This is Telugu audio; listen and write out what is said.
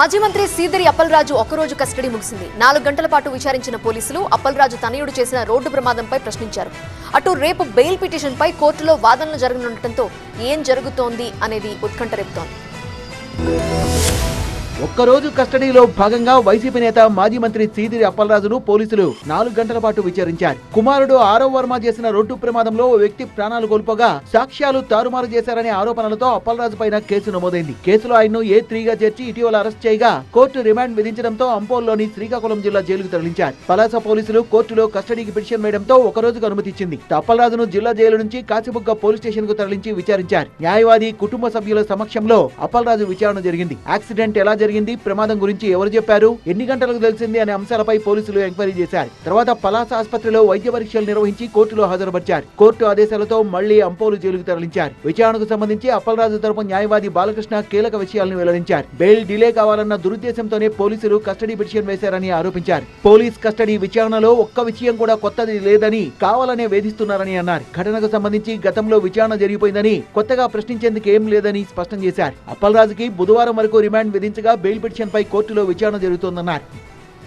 మాజీ మంత్రి సీదిరి అప్పలరాజు ఒకరోజు కస్టడీ ముగిసింది. 4 గంటల పాటు విచారించిన పోలీసులు అప్పలరాజు తనయుడు చేసిన రోడ్డు ప్రమాదంపై ప్రశ్నించారు. అటు రేపు బెయిల్ పిటిషన్పై కోర్టులో వాదనలు జరగనుండటంతో ఏం జరుగుతోంది అనేది ఉత్కంఠ రేపుతోంది. ఒక్కరోజు కస్టడీలో భాగంగా వైసీపీ నేత మాజీ మంత్రి సీదిరి అప్పలరాజును పోలీసులు 4 గంటల పాటు విచారించారు. కుమారుడు ఆరవ్ వర్మ చేసిన రోడ్డు ప్రమాదంలో ఓ వ్యక్తి ప్రాణాలు కోల్పోగా సాక్ష్యాలు తారుమారు చేశారనే ఆరోపణలతో అప్పలరాజు పైన కేసు నమోదైంది. కేసులో ఆయన్ను A3గా చేర్చి ఇటీవల అరెస్ట్ చేయగా కోర్టు రిమాండ్ విధించడంతో అంపోల్లోని శ్రీకాకుళం జిల్లా జైలుకు తరలించారు. పలాస పోలీసులు కోర్టులో కస్టడీకి పిటిషన్ వేయడంతో ఒక రోజుకు అనుమతి ఇచ్చింది. అప్పలరాజును జిల్లా జైలు నుంచి కాచిబుగ్గ పోలీస్ స్టేషన్ కు తరలించి విచారించారు. న్యాయవాది కుటుంబ సభ్యుల సమక్షంలో అప్పలరాజు విచారణ జరిగింది. యాక్సిడెంట్ ఎలా జరిగింది, ప్రమాదం గురించి ఎవరు చెప్పారు, ఎన్ని గంటలకు తెలిసింది అనే అంశాలపై పోలీసులు ఎంక్వైరీ చేశారు. తర్వాత పలాస ఆసుపత్రిలో వైద్య పరీక్షలు నిర్వహించి కోర్టులో హాజరుపరిచారు. కోర్టు ఆదేశాలతో మళ్లీ అంపోలు జైలుకు తరలించారు. విచారణకు సంబంధించి అప్పలరాజు తరపు న్యాయవాది బాలకృష్ణ కీలక విషయాలను వెల్లడించారు. బెయిల్ డిలే కావాలన్న దురుద్దేశంతోనే పోలీసులు కస్టడీ పిటిషన్ వేశారని ఆరోపించారు. పోలీస్ కస్టడీ విచారణలో ఒక్క విషయం కూడా కొత్తది లేదని, కావాలనే వేధిస్తున్నారని అన్నారు. ఘటనకు సంబంధించి గతంలో విచారణ జరిగిపోయిందని, కొత్తగా ప్రశ్నించేందుకు ఏం లేదని స్పష్టం చేశారు. అప్పలరాజుకి బుధవారం వరకు రిమాండ్ విధించగా బెయిల్ పిటిషన్ పై కోర్టులో విచారణ జరుగుతోందన్నారు.